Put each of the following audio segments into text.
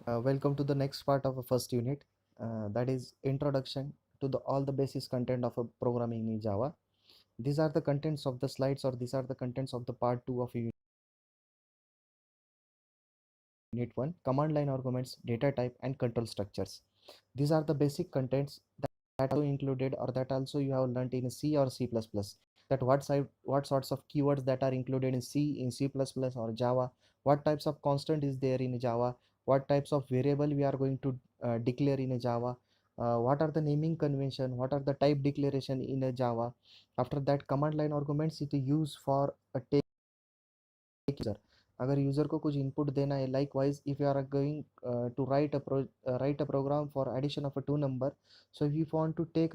Welcome to the next part of the first unit, that is introduction to all the basic content of a programming in Java. These are the contents of the slides, or these are the contents of the part 2 of unit 1: command line arguments, data type, and control structures. These are the basic contents that are included, or that also you have learned in C or C++. That what sorts of keywords that are included in C++ or Java, what types of constant is there in Java, what types of variable we are going to declare in a Java, what are the naming convention, what are the type declaration in a Java. After that, command line arguments it is used for a take user. अगर user को कुछ input देना है, likewise if you are going to write a program for addition of a two number, so if you want to take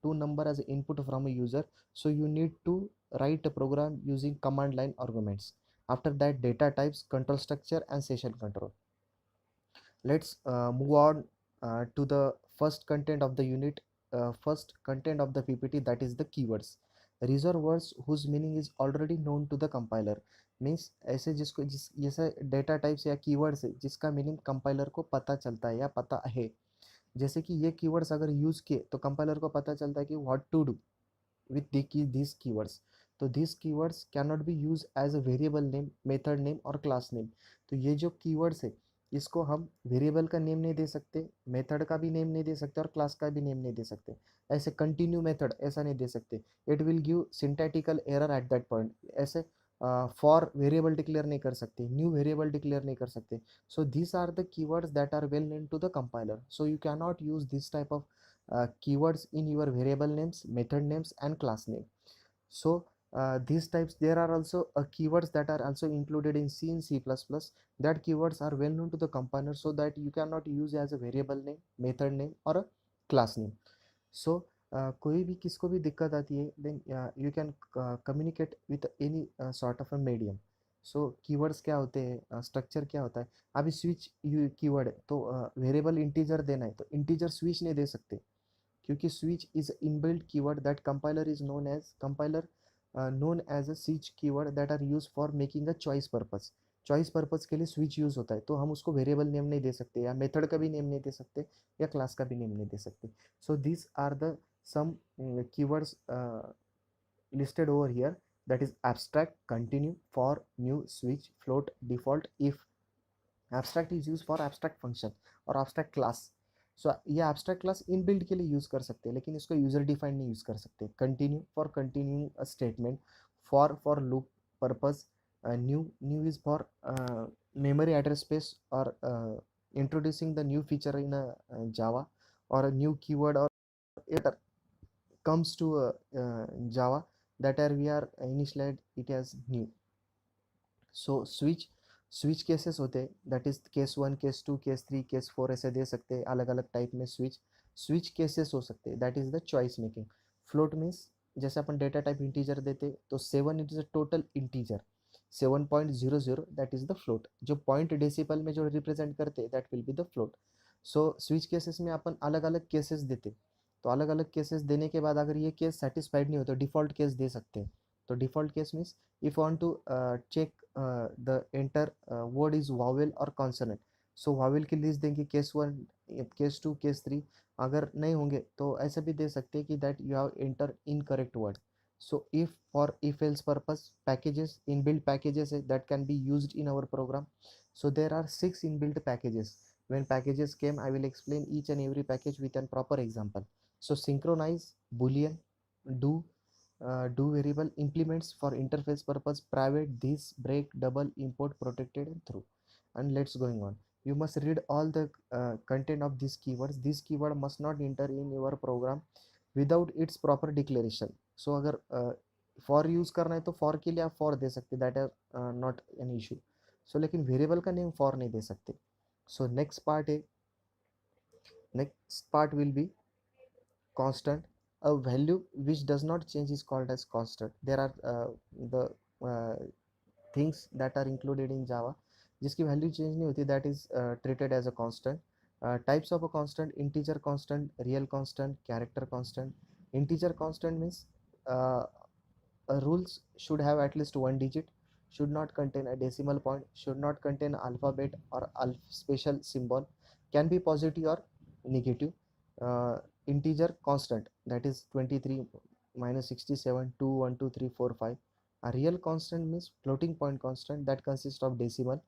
two number as input from a user, so you need to write a program using command line arguments. After that, data types, control structure, and session control. Let's move on to the first content of the unit, first content of the PPT, that is the keywords. Reserve words whose meaning is already known to the compiler. Means ऐसे जैसे data types या keywords है जिसका meaning compiler को पता चलता है या पता है। जैसे कि ये कीवर्ड्स अगर यूज़ किए तो कंपाइलर को पता चलता है कि what to do with these keywords. तो these keywords cannot be used as a variable name, method name और class name. तो ये जो keywords है इसको हम वेरिएबल का नेम नहीं दे सकते, मेथड का भी नेम नहीं दे सकते और क्लास का भी नेम नहीं दे सकते। ऐसे कंटिन्यू मेथड ऐसा नहीं दे सकते, it will give syntactical error at that point. ऐसे फॉर वेरिएबल डिक्लेयर नहीं कर सकते, न्यू वेरिएबल डिक्लेयर नहीं कर सकते। So these are the keywords that are well name to the compiler, so you can not use this type of keywords in your variable names, method names, and class name. So these types, there are also keywords that are also included in C and C++. That keywords are well known to the compiler, so that you cannot use as a variable name, method name, or a class name. So कोई भी किसको भी दिक्कत आती है, then you can communicate with any sort of a medium. So keywords क्या होते हैं, स्ट्रक्चर क्या होता है। अभी स्विच कीवर्ड है तो वेरिएबल इंटीजर देना है तो इंटीजर स्विच नहीं दे सकते, क्योंकि switch is inbuilt keyword that compiler is known as a switch keyword that are used for making a choice purpose. Choice purpose के लिए स्विच यूज होता है, तो हम उसको वेरिएबल नेम नहीं दे सकते, या मेथड का भी नेम नहीं दे सकते, या क्लास का भी नेम नहीं दे सकते। So this are the some keywords listed over here, that is abstract, continue, for, new, switch, float, default, if. Abstract is use for abstract function और एब्स्ट्रैक्ट क्लास। सो ये एब्स्ट्रैक्ट क्लास इनबिल्ट के लिए use कर सकते हैं, लेकिन इसको user defined नहीं यूज़ कर सकते। Continue for continuing a statement, for loop purpose, new is for memory address space, or introducing the new feature in a Java, or a new keyword, or it comes to Java that are we are initialized it as new. So switch cases होते हैं, that is case 1, case 2, case 3, case 4, ऐसे दे सकते हैं अलग अलग type में switch cases हो सकते हैं, that is the choice making. Float means जैसे अपन डेटा टाइप इंटीजर देते तो 7 it is a total integer, 7.00 that is the float. जो पॉइंट डेसिपल में जो रिप्रेजेंट करते that will be the float. So switch cases में अपन अलग अलग केसेस देते, तो अलग अलग केसेस देने के बाद अगर ये केस सेटिस्फाइड नहीं हो तो डिफॉल्ट केस दे सकते हैं। तो default case means if want to check the enter word is vowel or consonant, so vowel की लिस्ट देंगे केस 1, केस 2, केस 3। अगर नहीं होंगे तो ऐसे भी दे सकते हैं कि that you have enter incorrect word. So if for if else purpose, packages, inbuilt packages that can be used in our program. So there are 6 inbuilt packages. When packages came, I will explain each and every package with a proper example. So synchronize, boolean, do, do variable, implements for interface purpose, private, this, break, double, import, protected, and through. And let's going on. You must read all the content of these keywords. This keyword must not enter in your program without its proper declaration. So अगर for use करना है तो for के लिए आप for दे सकते, that is not an issue. So लेकिन variable का नेम for नहीं दे सकते। So next part will be constant. A value which does not change is called as constant. There are the uh, things that are included in Java जिसकी value change नहीं होती, that is treated as a constant. Types of a constant: integer constant, real constant, character constant. Integer constant means rules should have at least one digit. should not contain a decimal point, should not contain alphabet or special symbol, can be positive or negative. Integer constant, that is 23 minus 67 2 1 2 3 4 5. A real constant means floating point constant that consists of decimal.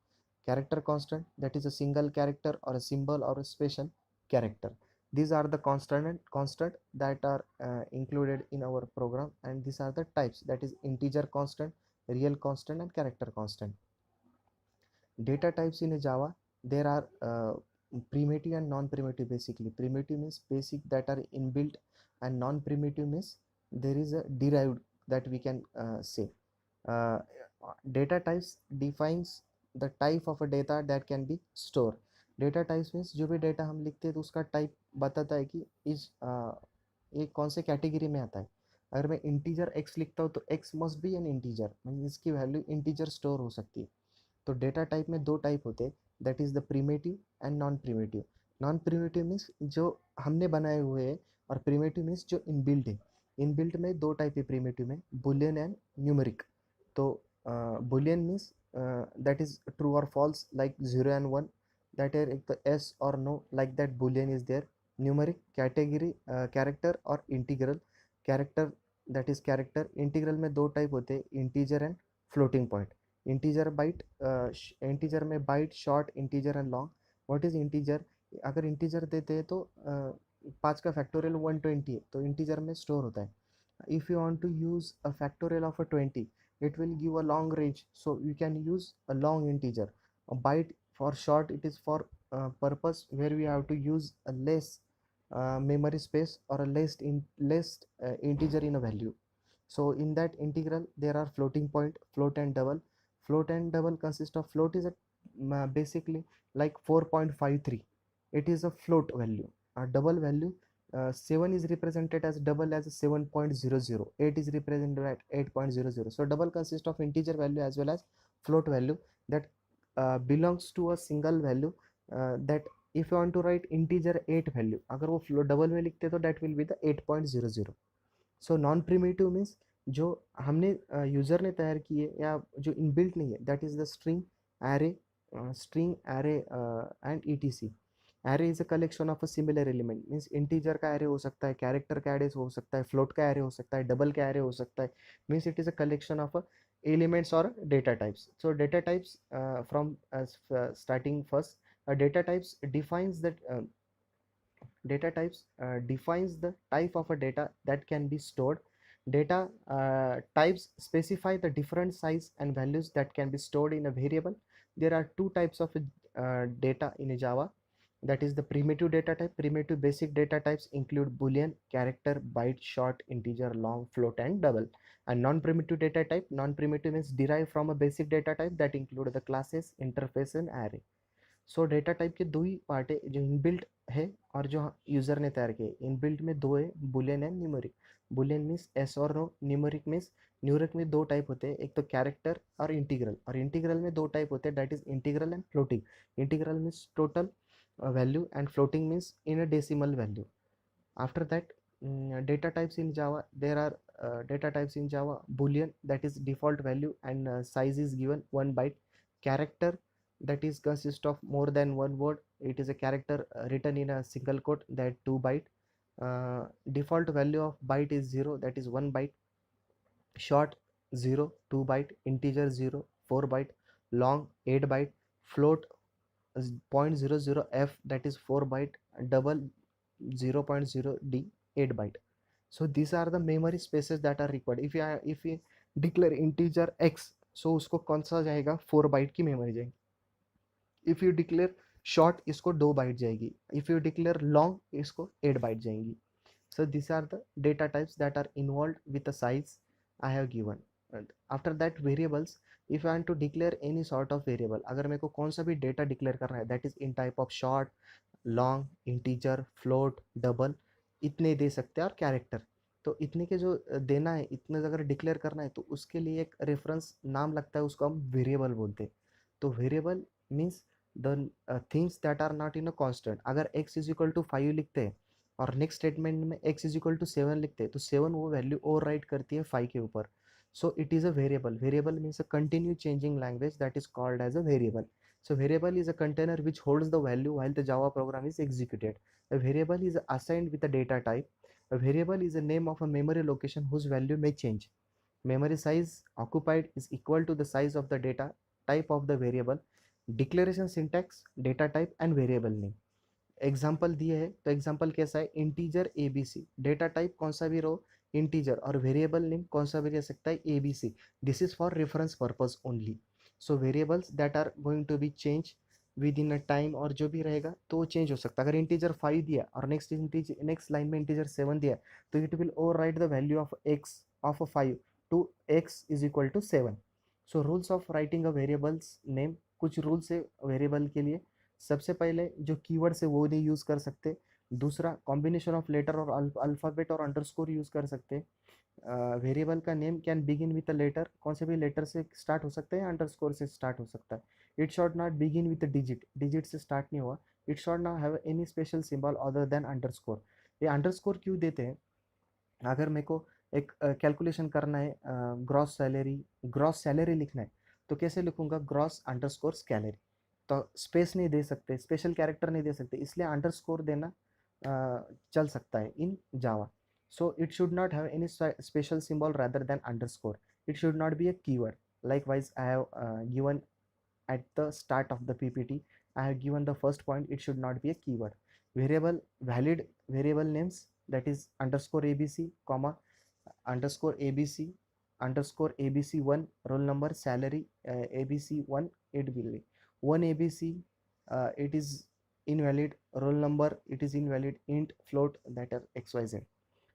Character constant, that is a single character or a symbol or a special character. These are the constant that are included in our program, and these are the types, that is integer constant, real constant, and character constant. Data types in Java, there are primitive and non-primitive. Basically, primitive means basic that are inbuilt, and non-primitive means there is a derived that we can say. uh, Data types defines the type of a data that can be stored. Data types means जो भी data हम लिखते हैं तो उसका type बताता है कि इस ये कौन से कैटेगरी में आता है. अगर मैं इंटीजर x लिखता हूँ तो x must be N integer, mean इसकी वैल्यू इंटीजर स्टोर हो सकती है. तो डेटा टाइप में दो टाइप होते हैं, that is the primitive and non primitive. Non primitive means जो हमने बनाए हुए हैं, और प्रिमेटिव मीन्स जो इनबिल्ट है. इनबिल्ट में दो टाइप है प्रिमेटिव में, बुलियन एंड न्यूमेरिक. तो Boolean means that is true और false, like 0 and 1, that are एक तो yes or no, like that boolean is there. Numeric category, character और integral. character, that is character. integral में दो type होते हैं, integer and floating point. integer byte, integer में byte, short, integer and long. what is integer? अगर integer देते हैं तो 5 का फैक्टोरियल 120 है, तो integer में स्टोर होता है. if you want to use a factorial of a 20, it will give a long range, so you can use a long integer. A byte for short, it is for purpose where we have to use a less memory space or a less integer in a value. So in that integral there are floating point, float and double. Float and double consist of, float is a basically like 4.53. it is a float value. A double value, 7 is represented as double as 7.00, 8 is represented at 8.00. So double consists of integer value as well as float value that belongs to a single value, that if you want to write integer 8 value, अगर वो float double में लिखते तो that will be the 8.00. So non primitive means जो हमने user ने तैयार किए या जो इनबिल्ट नहीं है, that is the string array. String array and etc. Array is a collection of a similar element, means integer का एरे हो सकता है, कैरेक्टर का एरे हो सकता है, फ्लोट का एरे हो सकता है, डबल का एरे हो सकता है. Means it is a collection of elements or data types. So data types, from starting first, data types defines that data types defines the type of a data that can be stored. Data types specify the different size and values that can be stored in a variable. There are two types of data in Java, that is the primitive data type. Primitive basic data types include boolean, character, byte, short, integer, long, float and double. And non-primitive data type, non-primitive means derived from a basic data type that include the classes, interface and array. So data type के दो ही part है, जो inbuilt है और जो user ने तैयार किए. इनबिल्ट में दो है, Boolean and numeric. Boolean means S और नो, न्यूमेरिक मीन्स, न्यूमेरिक में दो टाइप होते हैं, एक तो कैरेक्टर और इंटीग्रल. और इंटीग्रल में दो टाइप होते हैं, that is integral and floating. Integral means total value and floating means in a decimal value. After that, data types in Java, there are data types in Java. Boolean, that is default value and size is given 1 byte. Character, that is consist of more than one word, it is a character written in a single quote, that 2 byte. Default value of byte is 0, that is 1 byte. Short, 0, 2 byte. Integer, 0, 4 byte. Long, 8 byte. Float, 0.00f, that is 4 byte. Double, 0.0d, 8 byte. So these are the memory spaces that are required. if you declare integer x, so उसको कौन सा जाएगा, 4 byte की memory जाएगी. If you declare short, इसको 2 bite जाएगी. If you declare long, इसको 8 bite जाएगी. So these are the data types that are involved with the size I have given. And after that, variables, if I want to declare any sort of variable, अगर मेरे को कौन सा भी data declare करना है, that is in type of short, long, integer, float, double, इतने दे सकते हैं. और कैरेक्टर, तो इतने के जो देना है, इतने अगर डिक्लेयर करना है तो उसके लिए एक रेफरेंस नाम लगता है, उसको हम वेरिएबल बोलते हैं. तो variable means the things that are not in a constant. अगर x इज इक्वल टू 5 लिखते हैं और नेक्स्ट स्टेटमेंट में x इज इक्वल टू 7 लिखते हैं, तो 7 वो वैल्यू ओवर राइट करती है 5 के ऊपर. So it is a variable. Variable means a continue changing language that is called as a variable. So variable is a container which holds the value while the Java program is executed. A variable is assigned with a data type. A variable is a name of a memory location whose value may change. Memory size occupied is equal to the size of the data type of the variable. Declaration syntax, data type and variable name. Example दिए है तो example कैसा है, integer A B C, data type कौन सा भी रहो integer, और वेरिएबल नेम कौन सा भी रह सकता है A B C. This is for reference purpose only. So variables that are going to be change within a time, और जो भी रहेगा तो वो चेंज हो सकता है. अगर इंटीजर 5 दिया और नेक्स्ट लाइन में इंटीजर 7 दिया तो it will overwrite the value of x of 5 to x is equal to 7. So rules of writing a variables name, कुछ रूल्स है वेरिएबल के लिए. सबसे पहले जो कीवर्ड्स है वो नहीं यूज़ कर सकते. दूसरा, कॉम्बिनेशन ऑफ लेटर और अल्फ़ाबेट और अंडरस्कोर यूज़ कर सकते हैं. वेरिएबल का name can begin with a letter, कौन से भी लेटर से स्टार्ट हो सकता है या अंडरस्कोर से स्टार्ट हो सकता है. It shot not begin with digit, digit से स्टार्ट नहीं हुआ. It shot not have any special symbol other than underscore. ये अंडरस्कोर क्यों देते हैं, अगर मेरे को एक कैलकुलेशन करना है, ग्रॉस सैलरी लिखना है तो कैसे लिखूंगा, ग्रॉस अंडरस्कोर सैलरी. तो स्पेस नहीं दे सकते, स्पेशल कैरेक्टर नहीं दे सकते, इसलिए अंडरस्कोर देना चल सकता है in Java. So it should not have any special symbol rather than underscore. It should not be a keyword. Likewise, I have given at the start of the PPT, I have given the first point, it should not be a keyword. Variable, valid variable names, that is underscore abc comma underscore abc underscore abc1 roll number salary, abc1 it will be 1 abc, it is invalid, roll number it is invalid, int float that are xyz.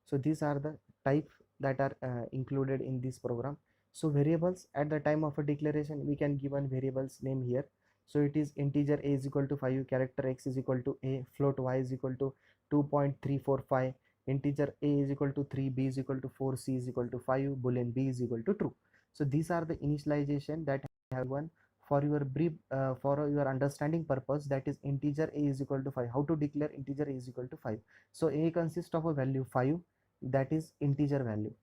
So these are the type that are included in this program. So variables, at the time of a declaration we can give one variables name here. So it is integer a is equal to 5, character x is equal to a, float y is equal to 2.345, integer a is equal to 3, b is equal to 4, c is equal to 5, boolean b is equal to true. So these are the initialization that I have one for your brief, for your understanding purpose, that is integer a is equal to 5. How to declare integer a is equal to 5? So a consists of a value 5, that is integer value.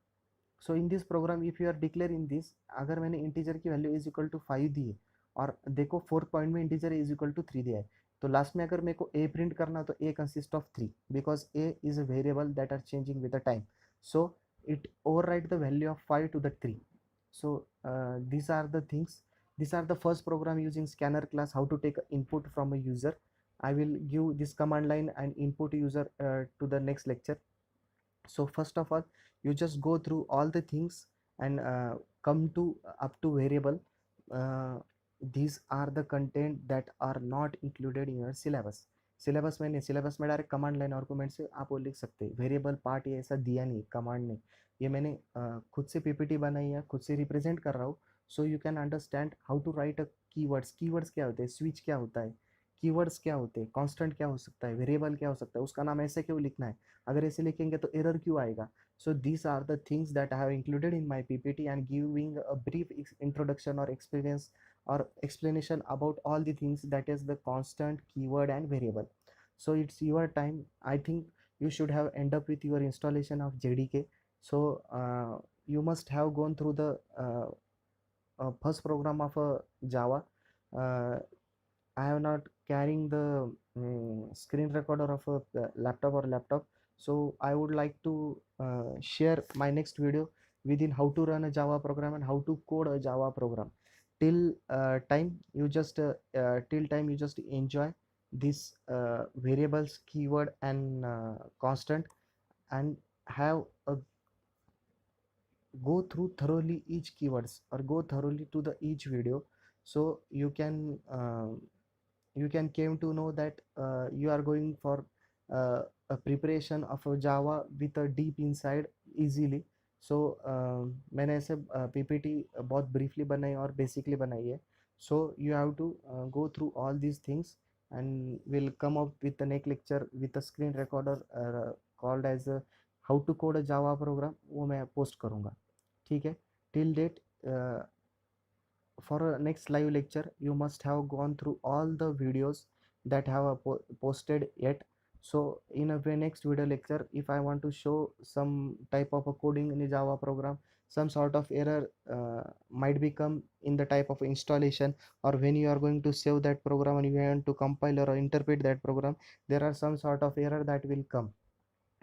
So in this program if you are declaring this, अगर मैंने integer की value is equal to 5 दी है और देखो fourth point में integer is equal to 3 दिया है, तो लास्ट में अगर मेरे को a प्रिंट करना तो a consist of 3 because a is a variable that are changing with the time. So it overwrite the value of 5 to the 3. So these are the things. These are the first program using scanner class, how to take input from a user. I will give this command line and input user to the next lecture. So first of all, you just go through all the things and come to up to variable. These are the content that are not included in your syllabus. Syllabus में नहीं, syllabus में direct command line argument से आप वो लिख सकते हैं. Variable part ये ऐसा दिया नहीं कमांड ने, ये मैंने खुद से पीपीटी बनाई है, खुद से रिप्रेजेंट कर रहा हूँ. So you can understand how to write a keywords. Keywords क्या होते हैं, स्विच क्या होता है, कीवर्ड्स क्या होते हैं, कांस्टेंट क्या हो सकता है, वेरिएबल क्या हो सकता है, उसका नाम ऐसे क्यों लिखना है, अगर ऐसे लिखेंगे तो एरर क्यों आएगा. So these are the things that I have included in my PPT and giving a brief introduction और experience or explanation about all the things, that is the constant, keyword and variable. So it's your time. I think you should have end up with your installation of jdk. So you must have gone through the first program of java. I have not carrying the screen recorder of a laptop, so I would like to share my next video within how to run a Java program and how to code a Java program. Till time you just enjoy these variables, keyword and constant, and have a go through thoroughly each keywords or go thoroughly to the each video, so you can came to know that you are going for a preparation of a java with a deep inside easily. So मैंने ऐसे PPT बहुत briefly बनाई और basically बनाई है. so you have to go through all these things and will come up with the next lecture with a screen recorder called as how to code a java program, वो मैं post करूँगा. ठीक है. till date for a next live lecture you must have gone through all the videos that have posted yet. So in a next video lecture if I want to show some type of a coding in a java program, some sort of error might become in the type of installation, or when you are going to save that program and you want to compile or interpret that program, there are some sort of error that will come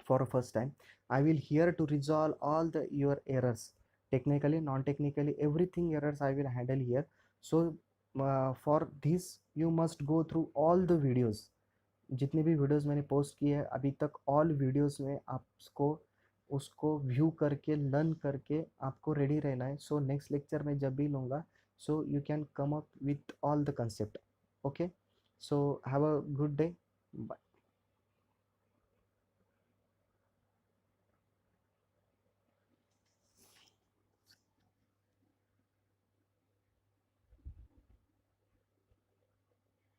for first time. I will here to resolve all the your errors, technically non-technically everything errors I will handle here. So for this you must go through all the videos, जितने भी videos मैंने post किए हैं अभी तक, all videos में आपको उसको व्यू करके लर्न करके आपको रेडी रहना है. सो नेक्स्ट लेक्चर में जब भी लूँगा, so you can come up with all the concept. Okay, so have a good day. Bye.